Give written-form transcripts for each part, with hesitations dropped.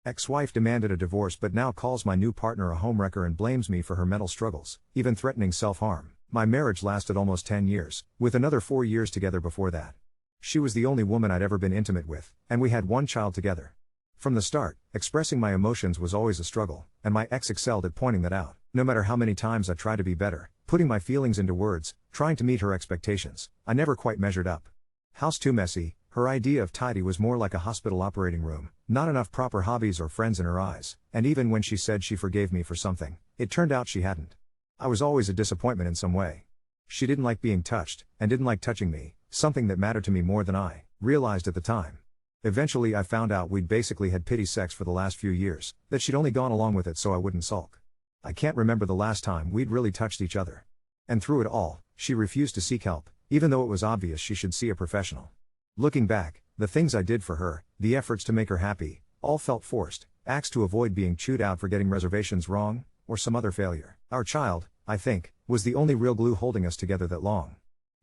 Ex-wife demanded a divorce but now calls my new partner a homewrecker and blames me for her mental struggles, even threatening self-harm. My marriage lasted almost 10 years, with another 4 years together before that. She was the only woman I'd ever been intimate with, and we had one child together. From the start, expressing my emotions was always a struggle, and my ex excelled at pointing that out. No matter how many times I tried to be better, putting my feelings into words, trying to meet her expectations, I never quite measured up. House too messy, her idea of tidy was more like a hospital operating room, not enough proper hobbies or friends in her eyes, and even when she said she forgave me for something, it turned out she hadn't. I was always a disappointment in some way. She didn't like being touched, and didn't like touching me, something that mattered to me more than I realized at the time. Eventually I found out we'd basically had pity sex for the last few years, that she'd only gone along with it so I wouldn't sulk. I can't remember the last time we'd really touched each other. And through it all, she refused to seek help, even though it was obvious she should see a professional. Looking back, the things I did for her, the efforts to make her happy, all felt forced, acts to avoid being chewed out for getting reservations wrong, or some other failure. Our child, I think, was the only real glue holding us together that long.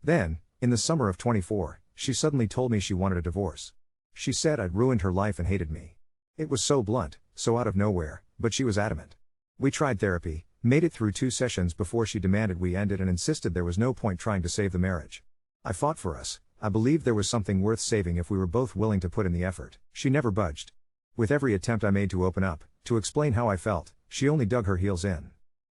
Then, in the summer of 24, she suddenly told me she wanted a divorce. She said I'd ruined her life and hated me. It was so blunt, so out of nowhere, but she was adamant. We tried therapy, made it through 2 sessions before she demanded we end it and insisted there was no point trying to save the marriage. I fought for us. I believed there was something worth saving if we were both willing to put in the effort. She never budged. With every attempt I made to open up, to explain how I felt, she only dug her heels in.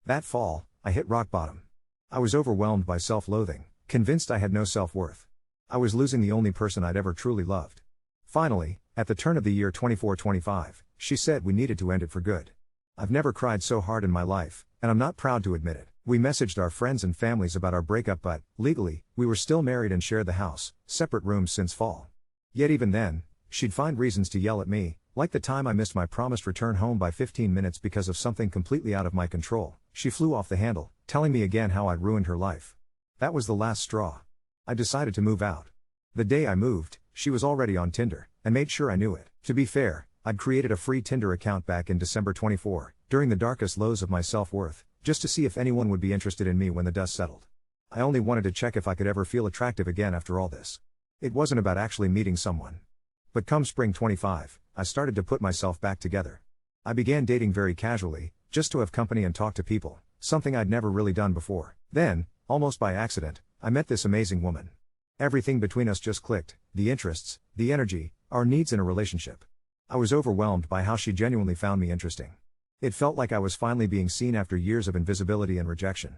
That fall, I hit rock bottom. I was overwhelmed by self-loathing, convinced I had no self-worth. I was losing the only person I'd ever truly loved. Finally, at the turn of the year 24-25, she said we needed to end it for good. I've never cried so hard in my life, and I'm not proud to admit it. We messaged our friends and families about our breakup but, legally, we were still married and shared the house, separate rooms since fall. Yet even then, she'd find reasons to yell at me, like the time I missed my promised return home by 15 minutes because of something completely out of my control. She flew off the handle, telling me again how I'd ruined her life. That was the last straw. I decided to move out. The day I moved, she was already on Tinder, and made sure I knew it. To be fair, I'd created a free Tinder account back in December 24, during the darkest lows of my self-worth, just to see if anyone would be interested in me when the dust settled. I only wanted to check if I could ever feel attractive again after all this. It wasn't about actually meeting someone. But come spring 25, I started to put myself back together. I began dating very casually, just to have company and talk to people, something I'd never really done before. Then, almost by accident, I met this amazing woman. Everything between us just clicked, the interests, the energy, our needs in a relationship. I was overwhelmed by how she genuinely found me interesting. It felt like I was finally being seen after years of invisibility and rejection.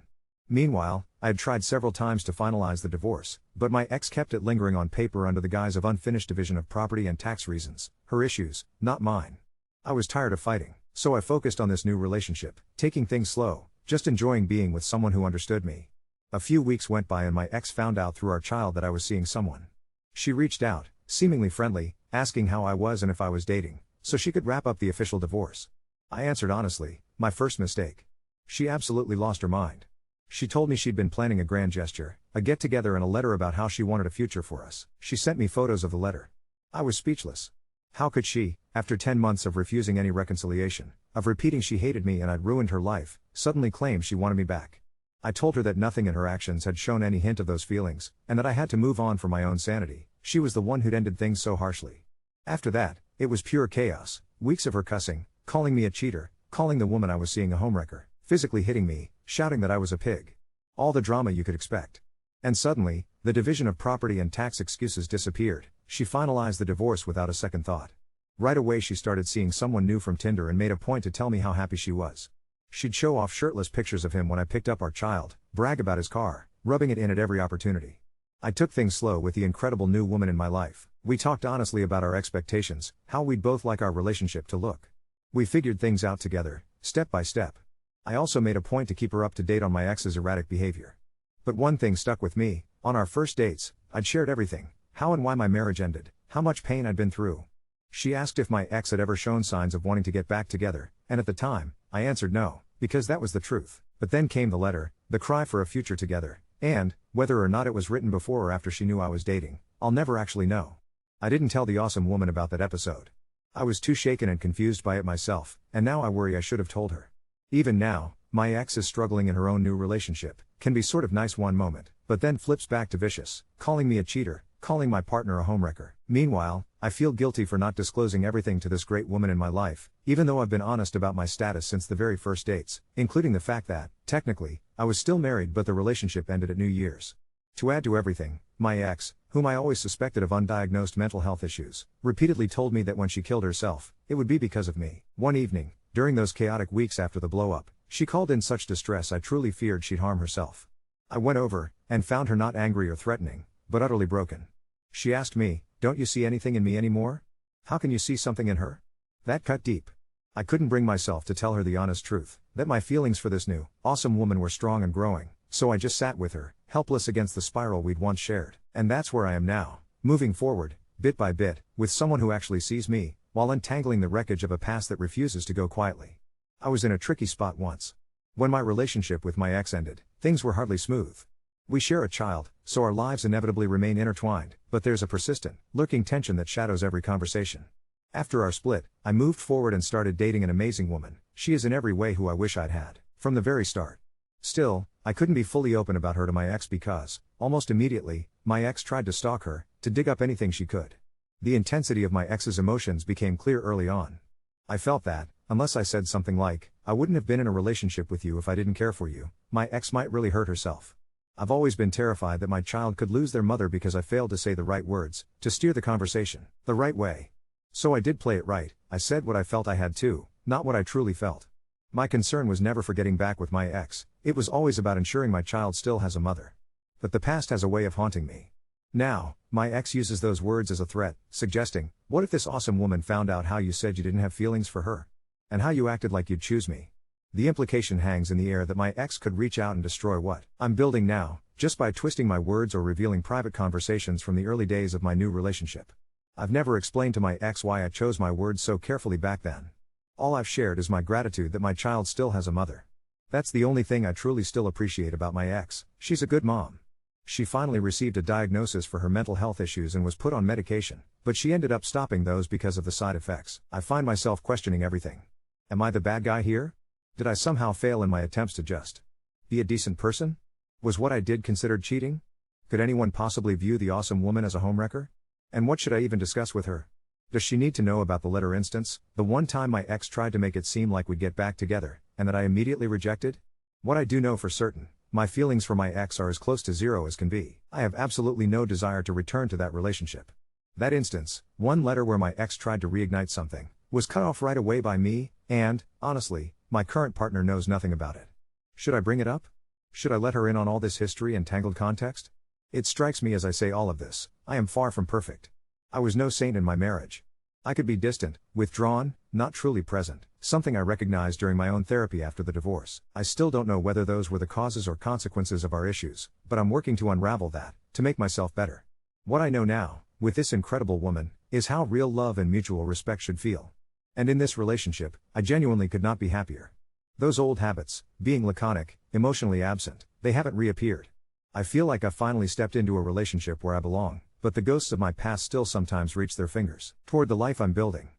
Meanwhile, I had tried several times to finalize the divorce, but my ex kept it lingering on paper under the guise of unfinished division of property and tax reasons, her issues, not mine. I was tired of fighting, so I focused on this new relationship, taking things slow, just enjoying being with someone who understood me. A few weeks went by and my ex found out through our child that I was seeing someone. She reached out, seemingly friendly, asking how I was and if I was dating, so she could wrap up the official divorce. I answered honestly, my first mistake. She absolutely lost her mind. She told me she'd been planning a grand gesture, a get-together and a letter about how she wanted a future for us. She sent me photos of the letter. I was speechless. How could she, after 10 months of refusing any reconciliation, of repeating she hated me and I'd ruined her life, suddenly claim she wanted me back? I told her that nothing in her actions had shown any hint of those feelings, and that I had to move on for my own sanity. She was the one who'd ended things so harshly. After that, it was pure chaos, weeks of her cussing, calling me a cheater, calling the woman I was seeing a homewrecker, physically hitting me, shouting that I was a pig. All the drama you could expect. And suddenly, the division of property and tax excuses disappeared. She finalized the divorce without a second thought. Right away she started seeing someone new from Tinder and made a point to tell me how happy she was. She'd show off shirtless pictures of him when I picked up our child, brag about his car, rubbing it in at every opportunity. I took things slow with the incredible new woman in my life. We talked honestly about our expectations, how we'd both like our relationship to look. We figured things out together, step by step. I also made a point to keep her up to date on my ex's erratic behavior. But one thing stuck with me: on our first dates, I'd shared everything, how and why my marriage ended, how much pain I'd been through. She asked if my ex had ever shown signs of wanting to get back together, and at the time, I answered no, because that was the truth. But then came the letter, the cry for a future together, and, whether or not it was written before or after she knew I was dating, I'll never actually know. I didn't tell the awesome woman about that episode. I was too shaken and confused by it myself, and now I worry I should have told her. Even now, my ex is struggling in her own new relationship, can be sort of nice one moment, but then flips back to vicious, calling me a cheater, calling my partner a homewrecker. Meanwhile, I feel guilty for not disclosing everything to this great woman in my life, even though I've been honest about my status since the very first dates, including the fact that, technically, I was still married but the relationship ended at New Year's. To add to everything, my ex, whom I always suspected of undiagnosed mental health issues, repeatedly told me that when she killed herself, it would be because of me. One evening, during those chaotic weeks after the blow-up, she called in such distress I truly feared she'd harm herself. I went over, and found her not angry or threatening, but utterly broken. She asked me, "Don't you see anything in me anymore? How can you see something in her?" That cut deep. I couldn't bring myself to tell her the honest truth, that my feelings for this new, awesome woman were strong and growing, so I just sat with her, helpless against the spiral we'd once shared. And that's where I am now, moving forward, bit by bit, with someone who actually sees me, while untangling the wreckage of a past that refuses to go quietly. I was in a tricky spot once. When my relationship with my ex ended, things were hardly smooth. We share a child, so our lives inevitably remain intertwined, but there's a persistent, lurking tension that shadows every conversation. After our split, I moved forward and started dating an amazing woman. She is in every way who I wish I'd had, from the very start. Still, I couldn't be fully open about her to my ex because, almost immediately, my ex tried to stalk her, to dig up anything she could. The intensity of my ex's emotions became clear early on. I felt that, unless I said something like, "I wouldn't have been in a relationship with you if I didn't care for you," my ex might really hurt herself. I've always been terrified that my child could lose their mother because I failed to say the right words, to steer the conversation the right way. So I did play it right. I said what I felt I had to, not what I truly felt. My concern was never for getting back with my ex, it was always about ensuring my child still has a mother. But the past has a way of haunting me. Now, my ex uses those words as a threat, suggesting, "What if this awesome woman found out how you said you didn't have feelings for her? And how you acted like you'd choose me?" The implication hangs in the air that my ex could reach out and destroy what I'm building now, just by twisting my words or revealing private conversations from the early days of my new relationship. I've never explained to my ex why I chose my words so carefully back then. All I've shared is my gratitude that my child still has a mother. That's the only thing I truly still appreciate about my ex. She's a good mom. She finally received a diagnosis for her mental health issues and was put on medication, but she ended up stopping those because of the side effects. I find myself questioning everything. Am I the bad guy here? Did I somehow fail in my attempts to just be a decent person? Was what I did considered cheating? Could anyone possibly view the awesome woman as a homewrecker? And what should I even discuss with her? Does she need to know about the letter instance, the one time my ex tried to make it seem like we'd get back together, and that I immediately rejected? What I do know for certain, my feelings for my ex are as close to zero as can be. I have absolutely no desire to return to that relationship. That instance, one letter where my ex tried to reignite something, was cut off right away by me, and, honestly, my current partner knows nothing about it. Should I bring it up? Should I let her in on all this history and tangled context? It strikes me as I say all of this, I am far from perfect. I was no saint in my marriage. I could be distant, withdrawn, not truly present, something I recognized during my own therapy after the divorce. I still don't know whether those were the causes or consequences of our issues, but I'm working to unravel that, to make myself better. What I know now, with this incredible woman, is how real love and mutual respect should feel. And in this relationship, I genuinely could not be happier. Those old habits, being laconic, emotionally absent, they haven't reappeared. I feel like I've finally stepped into a relationship where I belong, but the ghosts of my past still sometimes reach their fingers toward the life I'm building.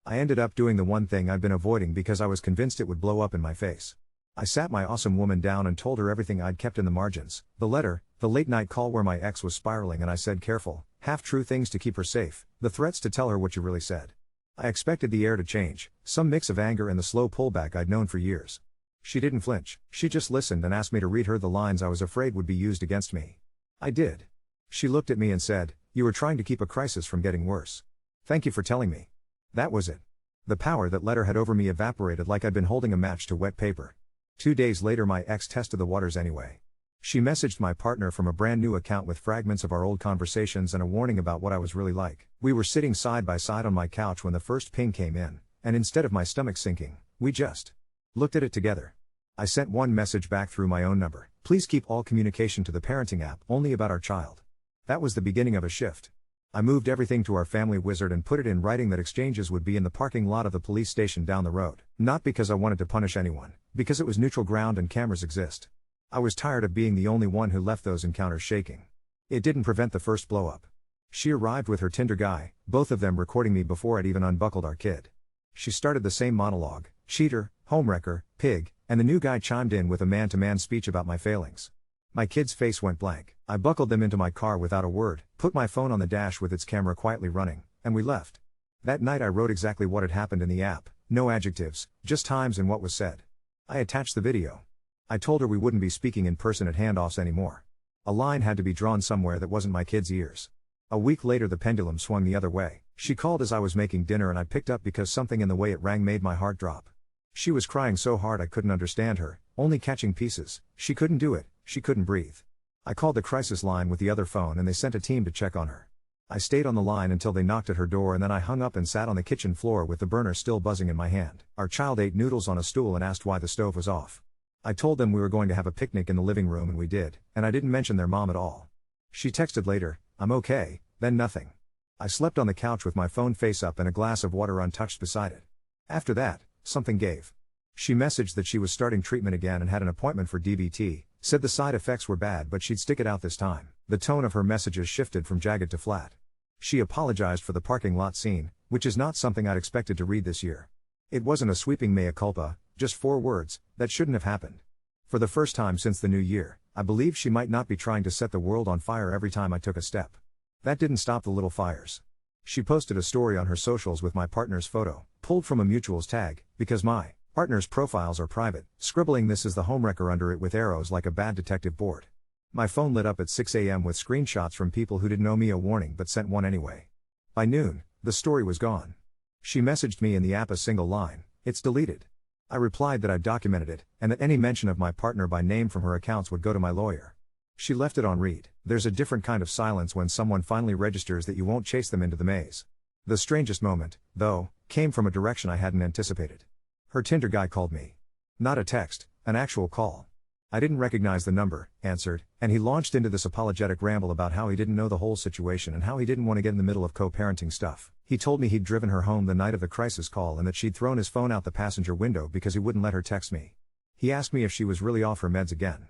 I ended up doing the one thing I'd been avoiding because I was convinced it would blow up in my face. I sat my awesome woman down and told her everything I'd kept in the margins, the letter, the late night call where my ex was spiraling, and I said careful, half-true things to keep her safe, the threats to tell her what you really said. I expected the air to change, some mix of anger and the slow pullback I'd known for years. She didn't flinch, she just listened and asked me to read her the lines I was afraid would be used against me. I did. She looked at me and said, "You were trying to keep a crisis from getting worse. Thank you for telling me." That was it. The power that letter had over me evaporated like I'd been holding a match to wet paper. 2 days later my ex tested the waters anyway. She messaged my partner from a brand new account with fragments of our old conversations and a warning about what I was really like. We were sitting side by side on my couch when the first ping came in, and instead of my stomach sinking, we just looked at it together. I sent one message back through my own number. "Please keep all communication to the parenting app, only about our child." That was the beginning of a shift. I moved everything to our family wizard and put it in writing that exchanges would be in the parking lot of the police station down the road. Not because I wanted to punish anyone, because it was neutral ground and cameras exist. I was tired of being the only one who left those encounters shaking. It didn't prevent the first blow-up. She arrived with her Tinder guy, both of them recording me before I'd even unbuckled our kid. She started the same monologue, cheater, homewrecker, pig, and the new guy chimed in with a man-to-man speech about my failings. My kid's face went blank. I buckled them into my car without a word, put my phone on the dash with its camera quietly running, and we left. That night I wrote exactly what had happened in the app, no adjectives, just times and what was said. I attached the video. I told her we wouldn't be speaking in person at handoffs anymore. A line had to be drawn somewhere that wasn't my kid's ears. A week later the pendulum swung the other way. She called as I was making dinner and I picked up because something in the way it rang made my heart drop. She was crying so hard I couldn't understand her, only catching pieces. She couldn't do it, she couldn't breathe. I called the crisis line with the other phone and they sent a team to check on her. I stayed on the line until they knocked at her door and then I hung up and sat on the kitchen floor with the burner still buzzing in my hand. Our child ate noodles on a stool and asked why the stove was off. I told them we were going to have a picnic in the living room and we did, and I didn't mention their mom at all. She texted later, "I'm okay," then nothing. I slept on the couch with my phone face up and a glass of water untouched beside it. After that, something gave. She messaged that she was starting treatment again and had an appointment for DBT, said the side effects were bad but she'd stick it out this time. The tone of her messages shifted from jagged to flat. She apologized for the parking lot scene, which is not something I'd expected to read this year. It wasn't a sweeping mea culpa, just 4 words, that shouldn't have happened. For the first time since the new year, I believed she might not be trying to set the world on fire every time I took a step. That didn't stop the little fires. She posted a story on her socials with my partner's photo, pulled from a mutuals tag, because my partner's profiles are private, scribbling "This is the Homewrecker" under it with arrows like a bad detective board. My phone lit up at 6 a.m. with screenshots from people who didn't owe me a warning but sent one anyway. By noon, the story was gone. She messaged me in the app a single line, "It's deleted." I replied that I'd documented it, and that any mention of my partner by name from her accounts would go to my lawyer. She left it on read. There's a different kind of silence when someone finally registers that you won't chase them into the maze. The strangest moment, though, came from a direction I hadn't anticipated. Her Tinder guy called me. Not a text, an actual call. I didn't recognize the number, answered, and he launched into this apologetic ramble about how he didn't know the whole situation and how he didn't want to get in the middle of co-parenting stuff. He told me he'd driven her home the night of the crisis call and that she'd thrown his phone out the passenger window because he wouldn't let her text me. He asked me if she was really off her meds again.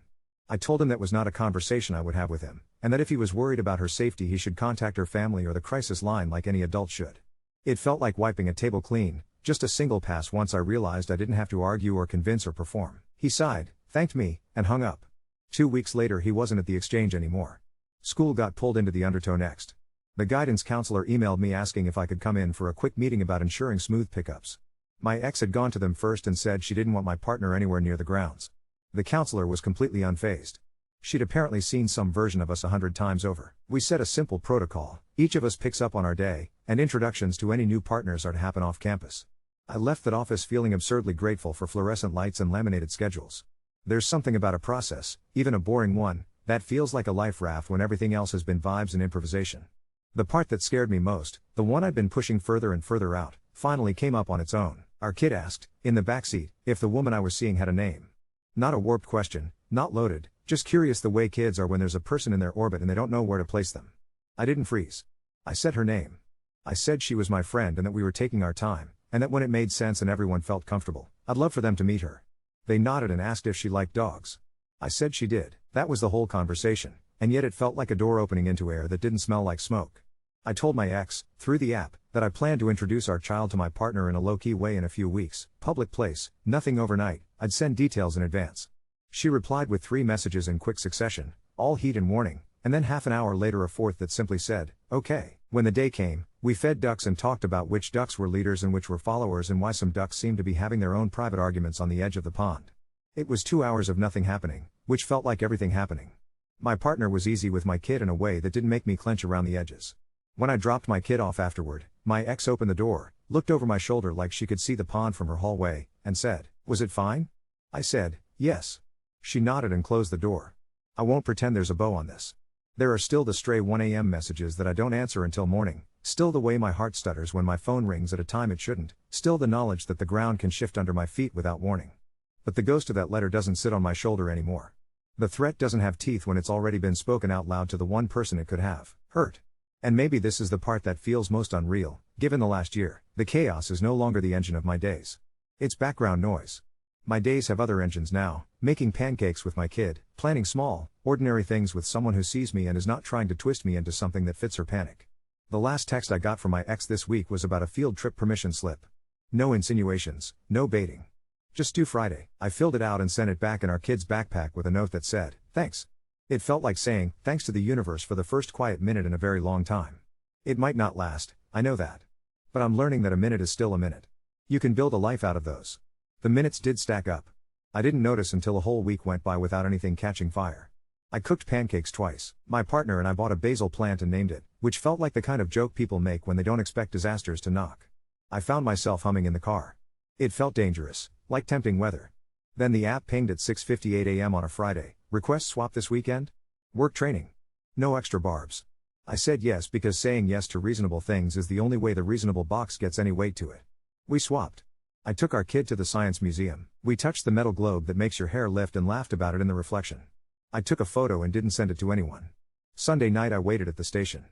I told him that was not a conversation I would have with him, and that if he was worried about her safety he should contact her family or the crisis line like any adult should. It felt like wiping a table clean, just a single pass once I realized I didn't have to argue or convince or perform. He sighed, thanked me, and hung up. 2 weeks later he wasn't at the exchange anymore. School got pulled into the undertow next. The guidance counselor emailed me asking if I could come in for a quick meeting about ensuring smooth pickups. My ex had gone to them first and said she didn't want my partner anywhere near the grounds. The counselor was completely unfazed. She'd apparently seen some version of us 100 times over. We set a simple protocol: each of us picks up on our day, and introductions to any new partners are to happen off campus. I left that office feeling absurdly grateful for fluorescent lights and laminated schedules. There's something about a process, even a boring one, that feels like a life raft when everything else has been vibes and improvisation. The part that scared me most, the one I'd been pushing further and further out, finally came up on its own. Our kid asked, in the backseat, if the woman I was seeing had a name. Not a warped question, not loaded, just curious the way kids are when there's a person in their orbit and they don't know where to place them. I didn't freeze. I said her name. I said she was my friend and that we were taking our time, and that when it made sense and everyone felt comfortable, I'd love for them to meet her. They nodded and asked if she liked dogs. I said she did. That was the whole conversation, and yet it felt like a door opening into air that didn't smell like smoke. I told my ex, through the app, that I planned to introduce our child to my partner in a low-key way in a few weeks, public place, nothing overnight, I'd send details in advance. She replied with 3 messages in quick succession, all heat and warning, and then half an hour later a fourth that simply said, "Okay." When the day came, we fed ducks and talked about which ducks were leaders and which were followers and why some ducks seemed to be having their own private arguments on the edge of the pond. It was 2 hours of nothing happening, which felt like everything happening. My partner was easy with my kid in a way that didn't make me clench around the edges. When I dropped my kid off afterward, my ex opened the door, looked over my shoulder like she could see the pond from her hallway, and said, "Was it fine?" I said, "Yes." She nodded and closed the door. I won't pretend there's a bow on this. There are still the stray 1 a.m. messages that I don't answer until morning, still the way my heart stutters when my phone rings at a time it shouldn't, still the knowledge that the ground can shift under my feet without warning. But the ghost of that letter doesn't sit on my shoulder anymore. The threat doesn't have teeth when it's already been spoken out loud to the one person it could have hurt. And maybe this is the part that feels most unreal. Given the last year, the chaos is no longer the engine of my days. It's background noise. My days have other engines now, making pancakes with my kid, planning small, ordinary things with someone who sees me and is not trying to twist me into something that fits her panic. The last text I got from my ex this week was about a field trip permission slip. No insinuations, no baiting. Just due Friday. I filled it out and sent it back in our kid's backpack with a note that said, "Thanks." It felt like saying, thanks to the universe for the first quiet minute in a very long time. It might not last, I know that. But I'm learning that a minute is still a minute. You can build a life out of those. The minutes did stack up. I didn't notice until a whole week went by without anything catching fire. I cooked pancakes twice. My partner and I bought a basil plant and named it, which felt like the kind of joke people make when they don't expect disasters to knock. I found myself humming in the car. It felt dangerous, like tempting weather. Then the app pinged at 6:58 a.m. on a Friday. Request swap this weekend? Work training. No extra barbs. I said yes because saying yes to reasonable things is the only way the reasonable box gets any weight to it. We swapped. I took our kid to the science museum. We touched the metal globe that makes your hair lift and laughed about it in the reflection. I took a photo and didn't send it to anyone. Sunday night I waited at the station.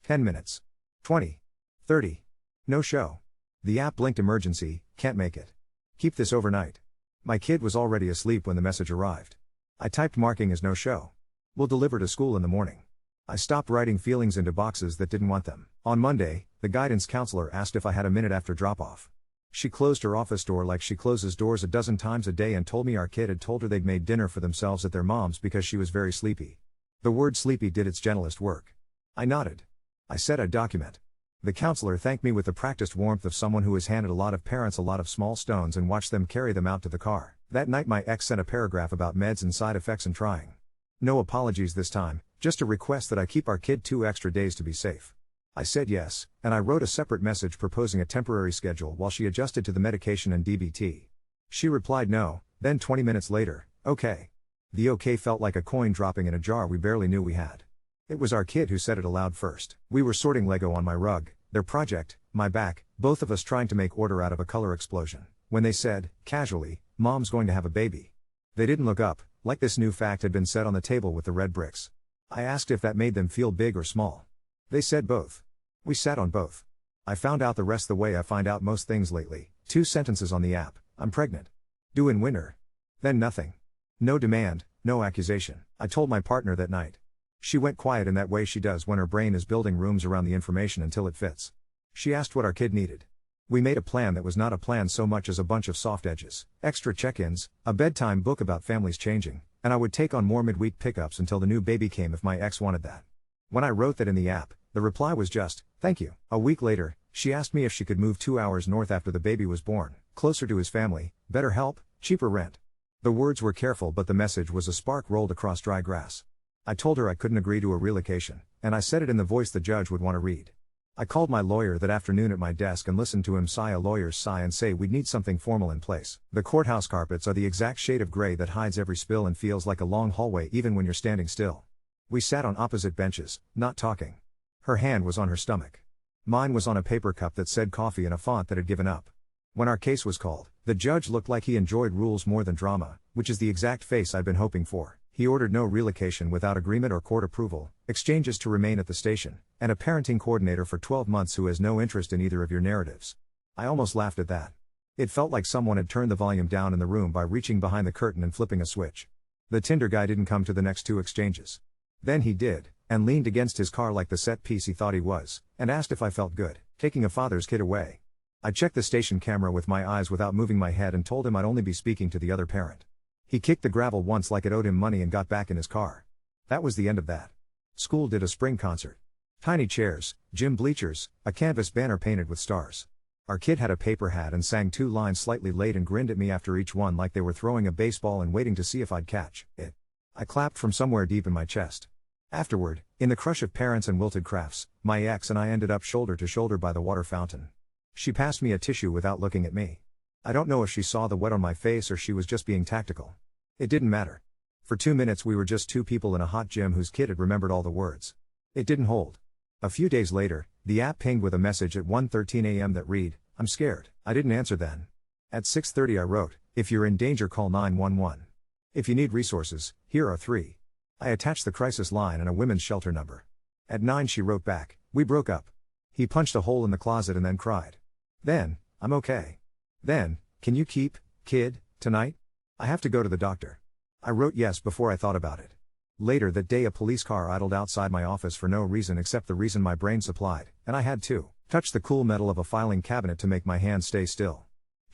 10 minutes. 20. 30. No show. The app blinked emergency, can't make it. Keep this overnight. My kid was already asleep when the message arrived. I typed marking as no show. Will deliver to school in the morning. I stopped writing feelings into boxes that didn't want them. On Monday, the guidance counselor asked if I had a minute after drop-off. She closed her office door like she closes doors a dozen times a day and told me our kid had told her they'd made dinner for themselves at their mom's because she was very sleepy. The word sleepy did its gentlest work. I nodded. I said I'd document. The counselor thanked me with the practiced warmth of someone who has handed a lot of parents a lot of small stones and watched them carry them out to the car. That night my ex sent a paragraph about meds and side effects and trying. No apologies this time, just a request that I keep our kid 2 extra days to be safe. I said yes, and I wrote a separate message proposing a temporary schedule while she adjusted to the medication and DBT. She replied no, then 20 minutes later, okay. The okay felt like a coin dropping in a jar we barely knew we had. It was our kid who said it aloud first. We were sorting Lego on my rug, their project, my back, both of us trying to make order out of a color explosion, when they said, casually, Mom's going to have a baby. They didn't look up, like this new fact had been set on the table with the red bricks. I asked if that made them feel big or small. They said both. We sat on both. I found out the rest the way I find out most things lately. 2 sentences on the app, I'm pregnant. Due in winter. Then nothing. No demand, no accusation. I told my partner that night. She went quiet in that way she does when her brain is building rooms around the information until it fits. She asked what our kid needed. We made a plan that was not a plan so much as a bunch of soft edges, extra check-ins, a bedtime book about families changing, and I would take on more midweek pickups until the new baby came if my ex wanted that. When I wrote that in the app, the reply was just, thank you. A week later, she asked me if she could move 2 hours north after the baby was born, closer to his family, better help, cheaper rent. The words were careful but the message was a spark rolled across dry grass. I told her I couldn't agree to a relocation, and I said it in the voice the judge would want to read. I called my lawyer that afternoon at my desk and listened to him sigh a lawyer's sigh and say we'd need something formal in place. The courthouse carpets are the exact shade of gray that hides every spill and feels like a long hallway even when you're standing still. We sat on opposite benches, not talking. Her hand was on her stomach. Mine was on a paper cup that said coffee in a font that had given up. When our case was called, the judge looked like he enjoyed rules more than drama, which is the exact face I'd been hoping for. He ordered no relocation without agreement or court approval, exchanges to remain at the station, and a parenting coordinator for 12 months who has no interest in either of your narratives. I almost laughed at that. It felt like someone had turned the volume down in the room by reaching behind the curtain and flipping a switch. The Tinder guy didn't come to the next 2 exchanges. Then he did, and leaned against his car like the set piece he thought he was, and asked if I felt good, taking a father's kid away. I checked the station camera with my eyes without moving my head and told him I'd only be speaking to the other parent. He kicked the gravel once like it owed him money and got back in his car. That was the end of that. School did a spring concert. Tiny chairs, gym bleachers, a canvas banner painted with stars. Our kid had a paper hat and sang 2 lines slightly late and grinned at me after each one like they were throwing a baseball and waiting to see if I'd catch it. I clapped from somewhere deep in my chest. Afterward, in the crush of parents and wilted crafts, my ex and I ended up shoulder to shoulder by the water fountain. She passed me a tissue without looking at me. I don't know if she saw the wet on my face or she was just being tactical. It didn't matter. For 2 minutes we were just 2 people in a hot gym whose kid had remembered all the words. It didn't hold. A few days later, the app pinged with a message at 1:13 a.m. that read, I'm scared. I didn't answer then. At 6:30 I wrote, if you're in danger call 911. If you need resources, here are 3. I attached the crisis line and a women's shelter number. At 9 she wrote back, we broke up. He punched a hole in the closet and then cried. Then, I'm okay. Then, can you keep, kid, tonight? I have to go to the doctor. I wrote yes before I thought about it. Later that day a police car idled outside my office for no reason except the reason my brain supplied, and I had to touch the cool metal of a filing cabinet to make my hands stay still.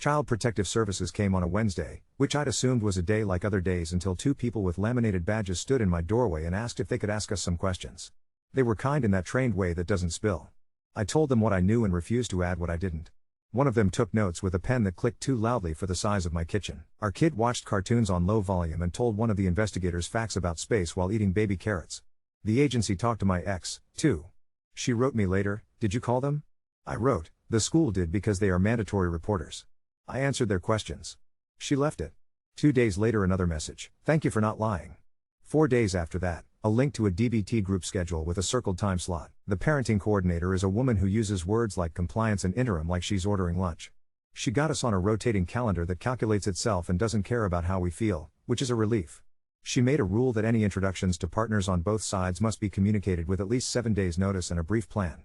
Child Protective Services came on a Wednesday, which I'd assumed was a day like other days until two people with laminated badges stood in my doorway and asked if they could ask us some questions. They were kind in that trained way that doesn't spill. I told them what I knew and refused to add what I didn't. One of them took notes with a pen that clicked too loudly for the size of my kitchen. Our kid watched cartoons on low volume and told one of the investigators facts about space while eating baby carrots. The agency talked to my ex, too. She wrote me later, "Did you call them?" I wrote, "The school did because they are mandatory reporters." I answered their questions. She left it. 2 days later another message, "Thank you for not lying." 4 days after that, a link to a DBT group schedule with a circled time slot. The parenting coordinator is a woman who uses words like compliance and interim like she's ordering lunch. She got us on a rotating calendar that calculates itself and doesn't care about how we feel, which is a relief. She made a rule that any introductions to partners on both sides must be communicated with at least 7 days' notice and a brief plan.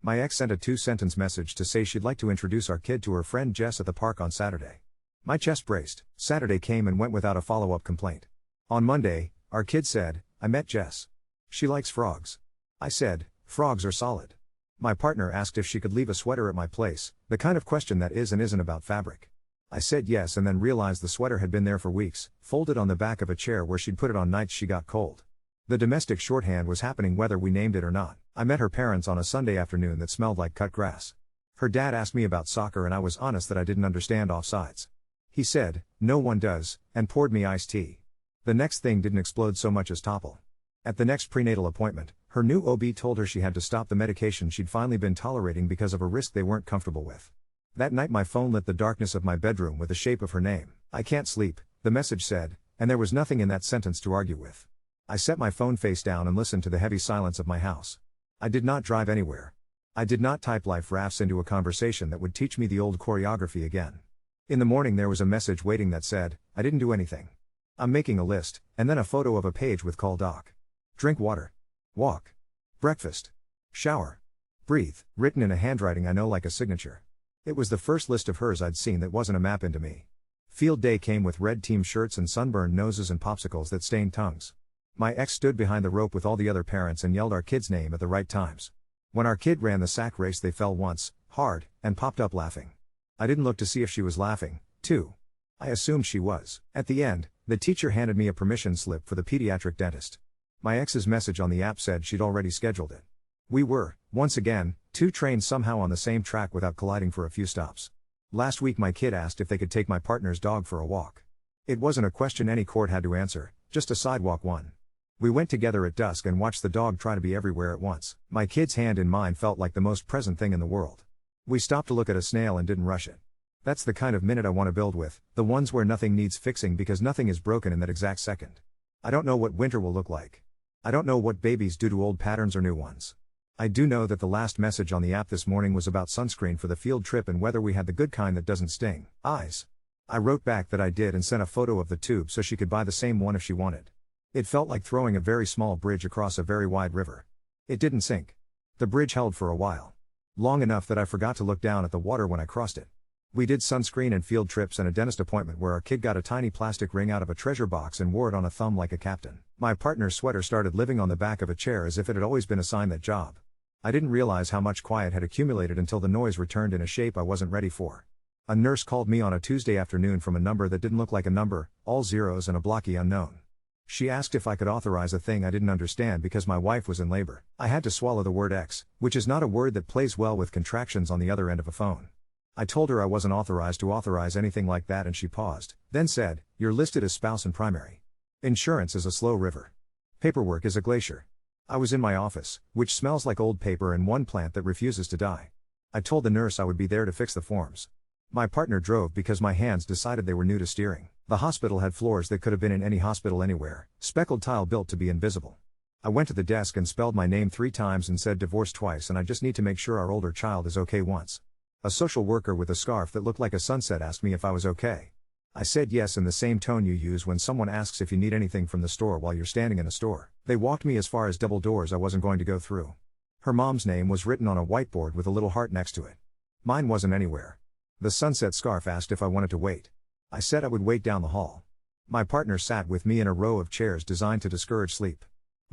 My ex sent a 2-sentence message to say she'd like to introduce our kid to her friend Jess at the park on Saturday. My chest braced. Saturday came and went without a follow-up complaint. On Monday, our kid said, "I met Jess. She likes frogs." I said, "Frogs are solid." My partner asked if she could leave a sweater at my place, the kind of question that is and isn't about fabric. I said yes and then realized the sweater had been there for weeks, folded on the back of a chair where she'd put it on nights she got cold. The domestic shorthand was happening whether we named it or not. I met her parents on a Sunday afternoon that smelled like cut grass. Her dad asked me about soccer and I was honest that I didn't understand offsides. He said, "No one does," and poured me iced tea. The next thing didn't explode so much as topple. At the next prenatal appointment, her new OB told her she had to stop the medication she'd finally been tolerating because of a risk they weren't comfortable with. That night my phone lit the darkness of my bedroom with the shape of her name. "I can't sleep," the message said, and there was nothing in that sentence to argue with. I set my phone face down and listened to the heavy silence of my house. I did not drive anywhere. I did not type life rafts into a conversation that would teach me the old choreography again. In the morning there was a message waiting that said, "I didn't do anything. I'm making a list," and then a photo of a page with call doc. Drink water. Walk. Breakfast. Shower. Breathe, written in a handwriting I know like a signature. It was the first list of hers I'd seen that wasn't a map into me. Field day came with red team shirts and sunburned noses and popsicles that stained tongues. My ex stood behind the rope with all the other parents and yelled our kid's name at the right times. When our kid ran the sack race they fell once, hard, and popped up laughing. I didn't look to see if she was laughing, too. I assumed she was. At the end, the teacher handed me a permission slip for the pediatric dentist. My ex's message on the app said she'd already scheduled it. We were, once again, two trains somehow on the same track without colliding for a few stops. Last week my kid asked if they could take my partner's dog for a walk. It wasn't a question any court had to answer, just a sidewalk one. We went together at dusk and watched the dog try to be everywhere at once. My kid's hand in mine felt like the most present thing in the world. We stopped to look at a snail and didn't rush it. That's the kind of minute I want to build with, the ones where nothing needs fixing because nothing is broken in that exact second. I don't know what winter will look like. I don't know what babies do to old patterns or new ones. I do know that the last message on the app this morning was about sunscreen for the field trip and whether we had the good kind that doesn't sting. Eyes. I wrote back that I did and sent a photo of the tube so she could buy the same one if she wanted. It felt like throwing a very small bridge across a very wide river. It didn't sink. The bridge held for a while. Long enough that I forgot to look down at the water when I crossed it. We did sunscreen and field trips and a dentist appointment where our kid got a tiny plastic ring out of a treasure box and wore it on a thumb like a captain. My partner's sweater started living on the back of a chair as if it had always been assigned that job. I didn't realize how much quiet had accumulated until the noise returned in a shape I wasn't ready for. A nurse called me on a Tuesday afternoon from a number that didn't look like a number, all zeros and a blocky unknown. She asked if I could authorize a thing I didn't understand because my wife was in labor. I had to swallow the word X, which is not a word that plays well with contractions on the other end of a phone. I told her I wasn't authorized to authorize anything like that and she paused, then said, "You're listed as spouse and primary. Insurance is a slow river. Paperwork is a glacier." I was in my office, which smells like old paper and one plant that refuses to die. I told the nurse I would be there to fix the forms. My partner drove because my hands decided they were new to steering. The hospital had floors that could have been in any hospital anywhere, speckled tile built to be invisible. I went to the desk and spelled my name 3 times and said divorce twice and I just need to make sure our older child is okay once. A social worker with a scarf that looked like a sunset asked me if I was okay. I said yes in the same tone you use when someone asks if you need anything from the store while you're standing in a store. They walked me as far as double doors I wasn't going to go through. Her mom's name was written on a whiteboard with a little heart next to it. Mine wasn't anywhere. The sunset scarf asked if I wanted to wait. I said I would wait down the hall. My partner sat with me in a row of chairs designed to discourage sleep.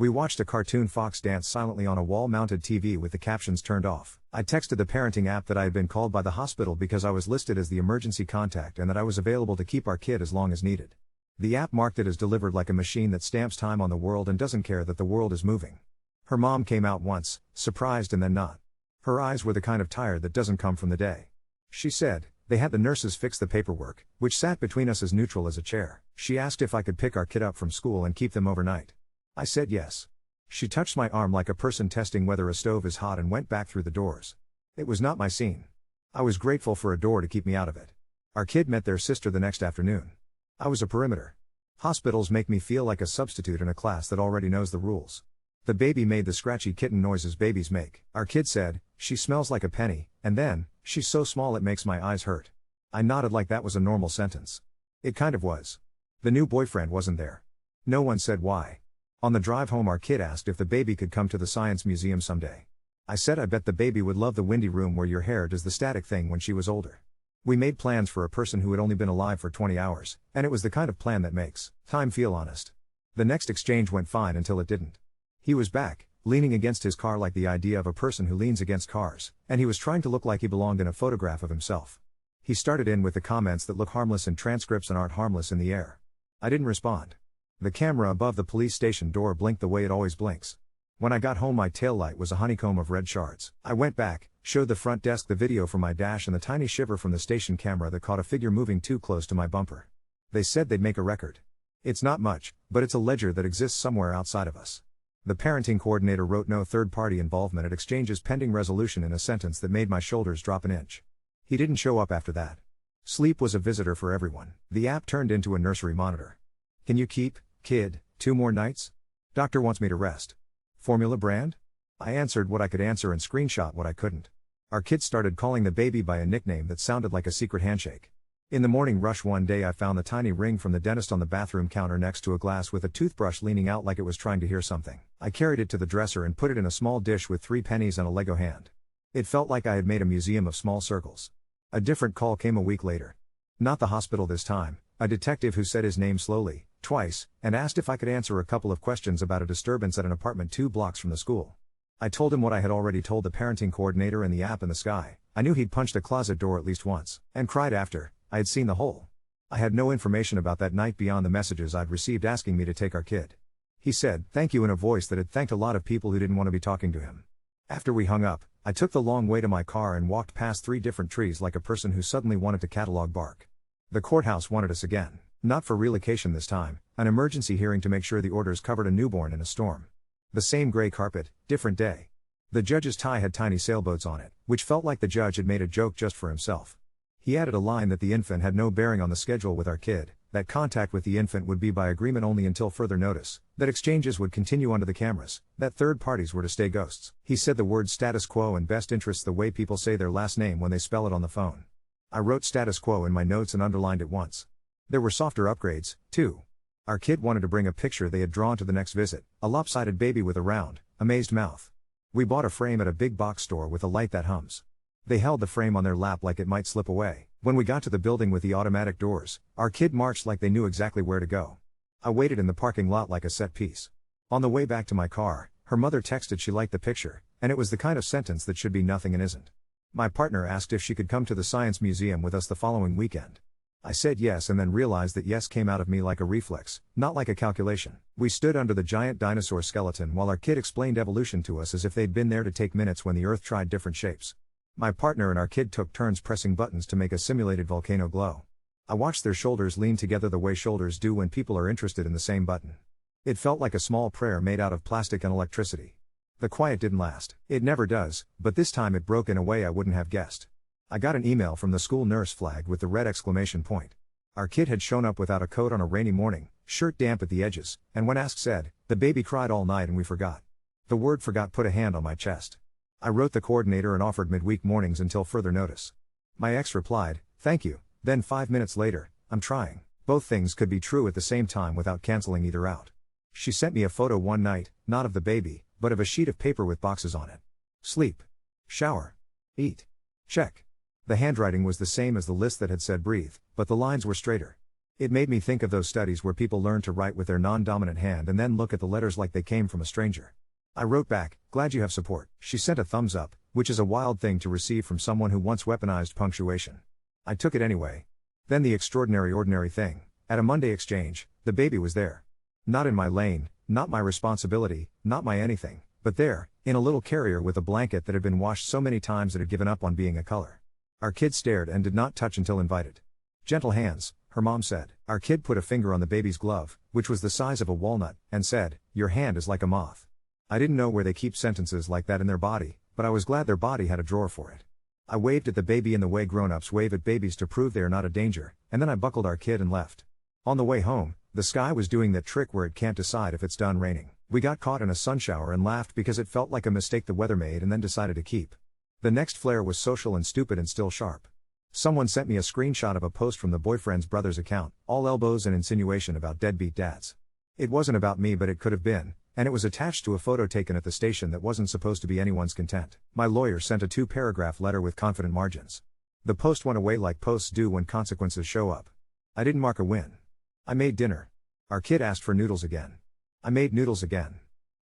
We watched a cartoon fox dance silently on a wall-mounted TV with the captions turned off. I texted the parenting app that I had been called by the hospital because I was listed as the emergency contact and that I was available to keep our kid as long as needed. The app marked it as delivered like a machine that stamps time on the world and doesn't care that the world is moving. Her mom came out once, surprised and then not. Her eyes were the kind of tired that doesn't come from the day. She said, they had the nurses fix the paperwork, which sat between us as neutral as a chair. She asked if I could pick our kid up from school and keep them overnight. I said yes. She touched my arm like a person testing whether a stove is hot and went back through the doors. It was not my scene. I was grateful for a door to keep me out of it. Our kid met their sister the next afternoon. I was a perimeter. Hospitals make me feel like a substitute in a class that already knows the rules. The baby made the scratchy kitten noises babies make. Our kid said, she smells like a penny, and then, she's so small it makes my eyes hurt. I nodded like that was a normal sentence. It kind of was. The new boyfriend wasn't there. No one said why. On the drive home our kid asked if the baby could come to the science museum someday. I said I bet the baby would love the windy room where your hair does the static thing when she was older. We made plans for a person who had only been alive for 20 hours, and it was the kind of plan that makes time feel honest. The next exchange went fine until it didn't. He was back, leaning against his car like the idea of a person who leans against cars, and he was trying to look like he belonged in a photograph of himself. He started in with the comments that look harmless in transcripts and aren't harmless in the air. I didn't respond. The camera above the police station door blinked the way it always blinks. When I got home my taillight was a honeycomb of red shards. I went back, showed the front desk the video from my dash and the tiny shiver from the station camera that caught a figure moving too close to my bumper. They said they'd make a record. It's not much, but it's a ledger that exists somewhere outside of us. The parenting coordinator wrote no third-party involvement at exchanges pending resolution in a sentence that made my shoulders drop an inch. He didn't show up after that. Sleep was a visitor for everyone. The app turned into a nursery monitor. Can you keep, kid, 2 more nights? Doctor wants me to rest. Formula brand? I answered what I could answer and screenshot what I couldn't. Our kid started calling the baby by a nickname that sounded like a secret handshake. In the morning rush one day I found the tiny ring from the dentist on the bathroom counter next to a glass with a toothbrush leaning out like it was trying to hear something. I carried it to the dresser and put it in a small dish with 3 pennies and a Lego hand. It felt like I had made a museum of small circles. A different call came a week later. Not the hospital this time, a detective who said his name slowly, twice, and asked if I could answer a couple of questions about a disturbance at an apartment 2 blocks from the school. I told him what I had already told the parenting coordinator and the app in the sky. I knew he'd punched a closet door at least once, and cried after I had seen the hole. I had no information about that night beyond the messages I'd received asking me to take our kid. He said, thank you in a voice that had thanked a lot of people who didn't want to be talking to him. After we hung up, I took the long way to my car and walked past 3 different trees like a person who suddenly wanted to catalog bark. The courthouse wanted us again. Not for relocation this time, an emergency hearing to make sure the orders covered a newborn in a storm. The same gray carpet, different day. The judge's tie had tiny sailboats on it, which felt like the judge had made a joke just for himself. He added a line that the infant had no bearing on the schedule with our kid, that contact with the infant would be by agreement only until further notice, that exchanges would continue under the cameras, that third parties were to stay ghosts. He said the words status quo and best interests the way people say their last name when they spell it on the phone. I wrote status quo in my notes and underlined it once. There were softer upgrades, too. Our kid wanted to bring a picture they had drawn to the next visit, a lopsided baby with a round, amazed mouth. We bought a frame at a big box store with a light that hums. They held the frame on their lap like it might slip away. When we got to the building with the automatic doors, our kid marched like they knew exactly where to go. I waited in the parking lot like a set piece. On the way back to my car, her mother texted she liked the picture, and it was the kind of sentence that should be nothing and isn't. My partner asked if she could come to the science museum with us the following weekend. I said yes and then realized that yes came out of me like a reflex, not like a calculation. We stood under the giant dinosaur skeleton while our kid explained evolution to us as if they'd been there to take minutes when the earth tried different shapes. My partner and our kid took turns pressing buttons to make a simulated volcano glow. I watched their shoulders lean together the way shoulders do when people are interested in the same button. It felt like a small prayer made out of plastic and electricity. The quiet didn't last. It never does, but this time it broke in a way I wouldn't have guessed. I got an email from the school nurse flagged with the red exclamation point. Our kid had shown up without a coat on a rainy morning, shirt damp at the edges, and when asked said, the baby cried all night and we forgot. The word forgot put a hand on my chest. I wrote the coordinator and offered midweek mornings until further notice. My ex replied, thank you, then 5 minutes later, I'm trying. Both things could be true at the same time without canceling either out. She sent me a photo one night, not of the baby, but of a sheet of paper with boxes on it. Sleep. Shower. Eat. Check. The handwriting was the same as the list that had said breathe, but the lines were straighter. It made me think of those studies where people learn to write with their non-dominant hand and then look at the letters like they came from a stranger. I wrote back, glad you have support. She sent a thumbs up, which is a wild thing to receive from someone who once weaponized punctuation. I took it anyway. Then the extraordinary ordinary thing. At a Monday exchange, the baby was there. Not in my lane, not my responsibility, not my anything, but there, in a little carrier with a blanket that had been washed so many times it had given up on being a color. Our kid stared and did not touch until invited. Gentle hands, her mom said. Our kid put a finger on the baby's glove, which was the size of a walnut, and said, your hand is like a moth. I didn't know where they keep sentences like that in their body, but I was glad their body had a drawer for it. I waved at the baby in the way grown-ups wave at babies to prove they are not a danger, and then I buckled our kid and left. On the way home, the sky was doing that trick where it can't decide if it's done raining. We got caught in a sunshower and laughed because it felt like a mistake the weather made and then decided to keep. The next flare was social and stupid and still sharp. Someone sent me a screenshot of a post from the boyfriend's brother's account, all elbows and insinuation about deadbeat dads. It wasn't about me but it could have been, and it was attached to a photo taken at the station that wasn't supposed to be anyone's content. My lawyer sent a 2-paragraph letter with confident margins. The post went away like posts do when consequences show up. I didn't mark a win. I made dinner. Our kid asked for noodles again. I made noodles again.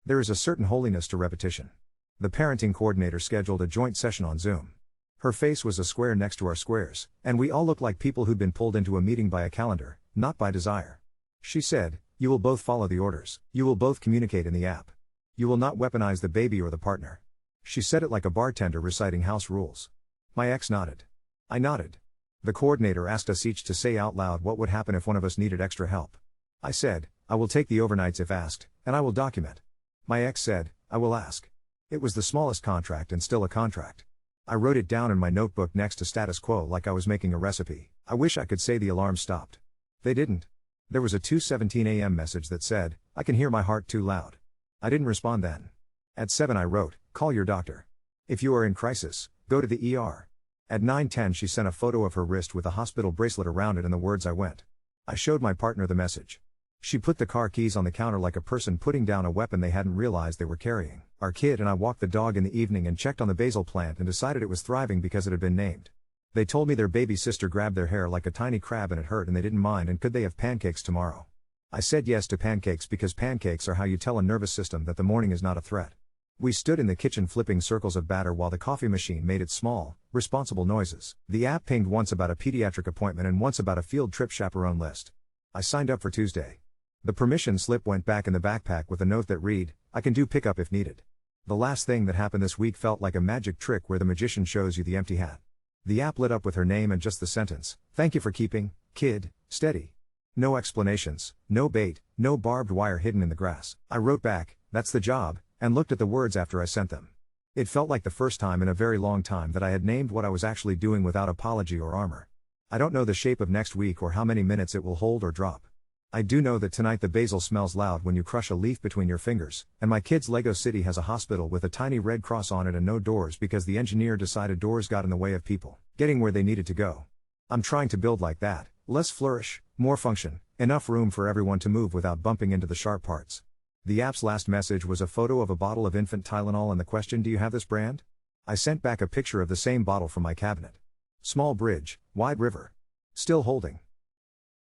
There is a certain holiness to repetition. The parenting coordinator scheduled a joint session on Zoom. Her face was a square next to our squares, and we all looked like people who'd been pulled into a meeting by a calendar, not by desire. She said, you will both follow the orders. You will both communicate in the app. You will not weaponize the baby or the partner. She said it like a bartender reciting house rules. My ex nodded. I nodded. The coordinator asked us each to say out loud what would happen if one of us needed extra help. I said, I will take the overnights if asked, and I will document. My ex said, I will ask. It was the smallest contract and still a contract. I wrote it down in my notebook next to status quo like I was making a recipe. I wish I could say the alarm stopped. They didn't. There was a 2:17 a.m. message that said, I can hear my heart too loud. I didn't respond then. At 7 I wrote, call your doctor. If you are in crisis, go to the ER. At 9:10 she sent a photo of her wrist with a hospital bracelet around it and the words I went. I showed my partner the message. She put the car keys on the counter like a person putting down a weapon they hadn't realized they were carrying. Our kid and I walked the dog in the evening and checked on the basil plant and decided it was thriving because it had been named. They told me their baby sister grabbed their hair like a tiny crab and it hurt and they didn't mind and could they have pancakes tomorrow. I said yes to pancakes because pancakes are how you tell a nervous system that the morning is not a threat. We stood in the kitchen flipping circles of batter while the coffee machine made its small, responsible noises. The app pinged once about a pediatric appointment and once about a field trip chaperone list. I signed up for Tuesday. The permission slip went back in the backpack with a note that read, I can do pickup if needed. The last thing that happened this week felt like a magic trick where the magician shows you the empty hat. The app lit up with her name and just the sentence, thank you for keeping, kid, steady. No explanations, no bait, no barbed wire hidden in the grass. I wrote back, that's the job, and looked at the words after I sent them. It felt like the first time in a very long time that I had named what I was actually doing without apology or armor. I don't know the shape of next week or how many minutes it will hold or drop. I do know that tonight the basil smells loud when you crush a leaf between your fingers, and my kid's Lego city has a hospital with a tiny red cross on it and no doors because the engineer decided doors got in the way of people getting where they needed to go. I'm trying to build like that, less flourish, more function, enough room for everyone to move without bumping into the sharp parts. The app's last message was a photo of a bottle of infant Tylenol and the question, do you have this brand? I sent back a picture of the same bottle from my cabinet. Small bridge, wide river. Still holding.